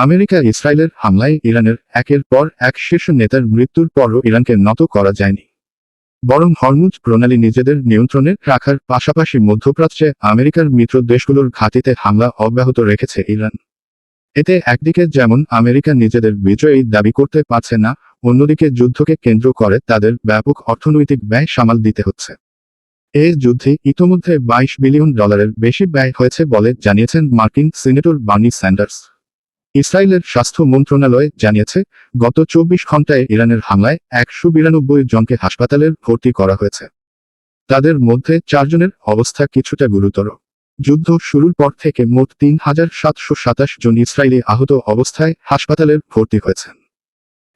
America ইসরায়েলের হামলায় ইরানের একের পর এক শীর্ষ নেতার মৃত্যুর পরও ইরানকে নত করা যায়নি, বরং হরমুজ প্রণালী নিজেদের নিয়ন্ত্রণে রাখার পাশাপাশি মধ্যপ্রাচ্যে আমেরিকার মিত্র দেশগুলোর ঘাঁটিতে হামলা অব্যাহত রেখেছে ইরান। এতে একদিকে যেমন আমেরিকা নিজেদের বিজয়ী দাবি করতে পারছে না, অন্যদিকে যুদ্ধকে কেন্দ্র করে তাদের ব্যাপক অর্থনৈতিক ব্যয় সামাল দিতে হচ্ছে। এই যুদ্ধে ইতোমধ্যে $22 বিলিয়ন বেশি ব্যয় হয়েছে বলে জানিয়েছেন মার্কিন সিনেটর বার্নি স্যান্ডার্স। ইসরায়েলের স্বাস্থ্য মন্ত্রণালয় জানিয়েছে, গত 24 ঘন্টায় ইরানের হামলায় 192 জনকে হাসপাতালে ভর্তি করা হয়েছে। তাদের মধ্যে 4 জনের অবস্থা কিছুটা গুরুতর। যুদ্ধ শুরুর পর থেকে মোট 3727 জন ইসরায়েলি আহত অবস্থায় হাসপাতালে ভর্তি হয়েছেন।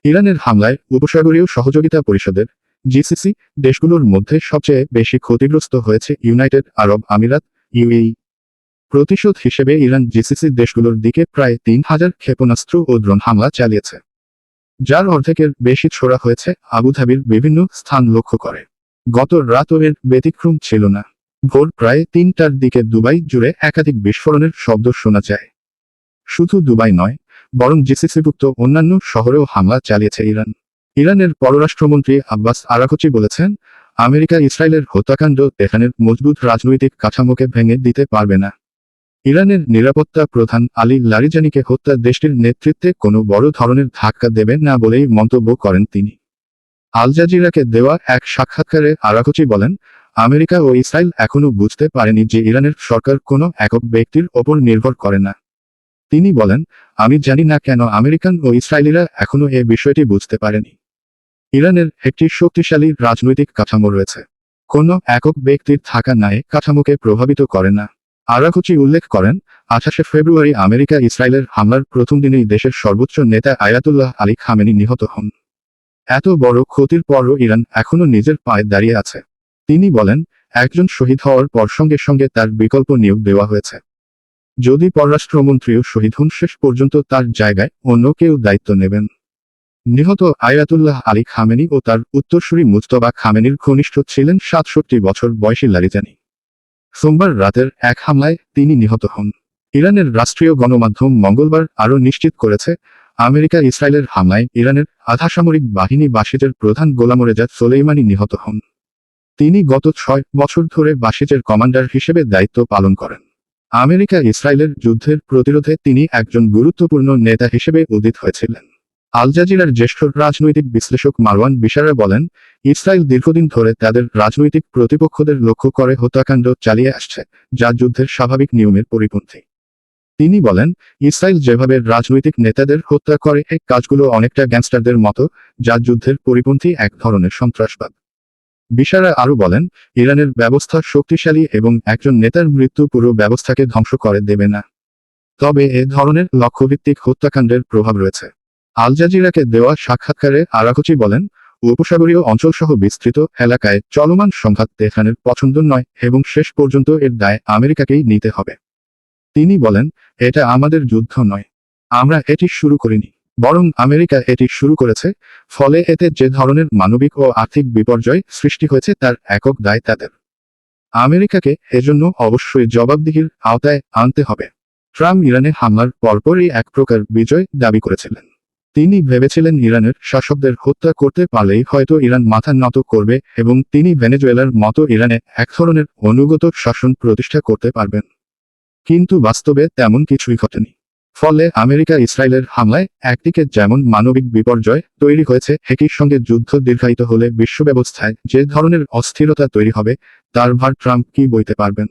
ইরানের হামলায় উপসাগরীয় সহযোগিতা পরিষদের জিসিসি দেশগুলোর মধ্যে সবচেয়ে বেশি ক্ষতিগ্রস্ত হয়েছে ইউনাইটেড আরব আমিরাত ইউএই। প্রতিশোধ হিসেবে ইরান জিসিসি দেশগুলোর দিকে প্রায় 3000 ক্ষেপণাস্ত্র ও ড্রোন হামলা চালিয়েছে, যার অর্ধেকের বেশি ছোড়া হয়েছে আবুধাবির বিভিন্ন স্থান লক্ষ্য করে। গত রাতও এর ব্যতিক্রম ছিল না। ভোর প্রায় 3টার দিকে দুবাই জুড়ে একাধিক বিস্ফোরণের শব্দ শোনা যায়। শুধু দুবাই নয়, বরং জিসিসিভুক্ত অন্যান্য শহরেও হামলা চালিয়েছে ইরান। ইরানের পররাষ্ট্রমন্ত্রী আব্বাস আরাঘচি বলেছেন, আমেরিকা ইসরায়েলের হত্যাকাণ্ড তেহরানের মজবুত রাজনৈতিক কাঠামোকে ভেঙে দিতে পারবে না। ইরানের নিরাপত্তা প্রধান আলী লারিজানিকে হত্যা দেশটির নেতৃত্বে কোনো বড় ধরনের ধাক্কা দেবে না বলেই মন্তব্য করেন তিনি। আল জাজিরাকে দেওয়া এক সাক্ষাৎকারে আরাঘচি বলেন, আমেরিকা ও ইসরায়েল এখনও বুঝতে পারেনি যে ইরানের সরকার কোনো একক ব্যক্তির ওপর নির্ভর করে না। তিনি বলেন, আমি জানি না কেন আমেরিকান ও ইসরায়েলিরা এখনও এ বিষয়টি বুঝতে পারেনি। ইরানের একটি শক্তিশালী রাজনৈতিক কাঠামো রয়েছে। কোনো একক ব্যক্তির থাকা নাই কাঠামোকে প্রভাবিত করে না। আরাঘচি উল্লেখ করেন, 28 ফেব্রুয়ারি আমেরিকা ইসরায়েলের হামলার প্রথম দিনেই দেশের সর্বোচ্চ নেতা আয়াতুল্লাহ আলী খামেনি নিহত হন। এত বড় ক্ষতির পরও ইরান এখনও নিজের পায়ে দাঁড়িয়ে আছে। তিনি বলেন, একজন শহীদ হওয়ার পর সঙ্গে সঙ্গে তার বিকল্প নিয়োগ দেওয়া হয়েছে। যদি পররাষ্ট্রমন্ত্রীও শহীদ হন, শেষ পর্যন্ত তার জায়গায় অন্য কেউ দায়িত্ব নেবেন। নিহত আয়াতুল্লাহ আলী খামেনি ও তার উত্তরসূরি মুজতবা খামেনির ঘনিষ্ঠ ছিলেন 67 বছর বয়সী লারিজানি। সোমবার রাতের এক হামলায় তিনি নিহত হন। ইরানের রাষ্ট্রীয় গণমাধ্যম মঙ্গলবার আরও নিশ্চিত করেছে, আমেরিকা ইসরায়েলের হামলায় ইরানের আধাসামরিক বাহিনী বাশিজের প্রধান গোলামরেজা সোলেইমানি নিহত হন। তিনি গত 6 বছর ধরে বাশিজের কমান্ডার হিসেবে দায়িত্ব পালন করেন। আমেরিকা ইসরায়েলের যুদ্ধের প্রতিরোধে তিনি একজন গুরুত্বপূর্ণ নেতা হিসেবে উদিত হয়েছিলেন। আল জাজিরার জ্যেষ্ঠ রাজনৈতিক বিশ্লেষক মারওয়ান বিশারা বলেন, ইসরায়েল দীর্ঘদিন ধরে তাদের রাজনৈতিক প্রতিপক্ষদের লক্ষ্য করে হত্যাকাণ্ড চালিয়ে আসছে, যা যুদ্ধের স্বাভাবিক নিয়মের পরিপন্থী। তিনি বলেন, ইসরায়েল যেভাবে রাজনৈতিক নেতাদের হত্যা করে, এই কাজগুলো অনেকটা গ্যাংস্টারদের মতো, যা যুদ্ধের পরিপন্থী এক ধরনের সন্ত্রাসবাদ। বিশারা আরও বলেন, ইরানের ব্যবস্থা শক্তিশালী এবং একজন নেতার মৃত্যু পুরো ব্যবস্থাকে ধ্বংস করে দেবে না। তবে এ ধরনের লক্ষ্যভিত্তিক হত্যাকাণ্ডের প্রভাব রয়েছে। আল জাজিরাকে দেওয়া সাক্ষাৎকারে আরাঘচি বলেন, উপসাগরীয় অঞ্চলসহ বিস্তৃত এলাকায় চলমান সংঘাত তেহরানের পছন্দ নয় এবং শেষ পর্যন্ত এর দায় আমেরিকাকেই নিতে হবে। তিনি বলেন, এটা আমাদের যুদ্ধ নয়। আমরা এটি শুরু করিনি, বরং আমেরিকা এটি শুরু করেছে। ফলে এতে যে ধরনের মানবিক ও আর্থিক বিপর্যয় সৃষ্টি হয়েছে তার একক দায় তাদের। আমেরিকাকে এজন্য অবশ্যই জবাবদিহির আওতায় আনতে হবে। ট্রাম্প ইরানে হামলার পরপরই এক প্রকার বিজয় দাবি করেছিলেন। তিনি ভেবেছিলেন ইরানের শাসকদের হত্যা করতে পারলেই হয়তো ইরান মাথা নত করবে এবং তিনি ভেনেজুয়েলার মতো ইরানে এক ধরনের অনুগত শাসন প্রতিষ্ঠা করতে পারবেন। কিন্তু বাস্তবে তেমন কিছুই ঘটেনি। ফলে আমেরিকা ইসরায়েলের হামলায় একদিকে যেমন মানবিক বিপর্যয় তৈরি হয়েছে, একই সঙ্গে যুদ্ধ দীর্ঘায়িত হলে বিশ্বব্যবস্থায় যে ধরনের অস্থিরতা তৈরি হবে, তার ভার ট্রাম্প কি বইতে পারবেন?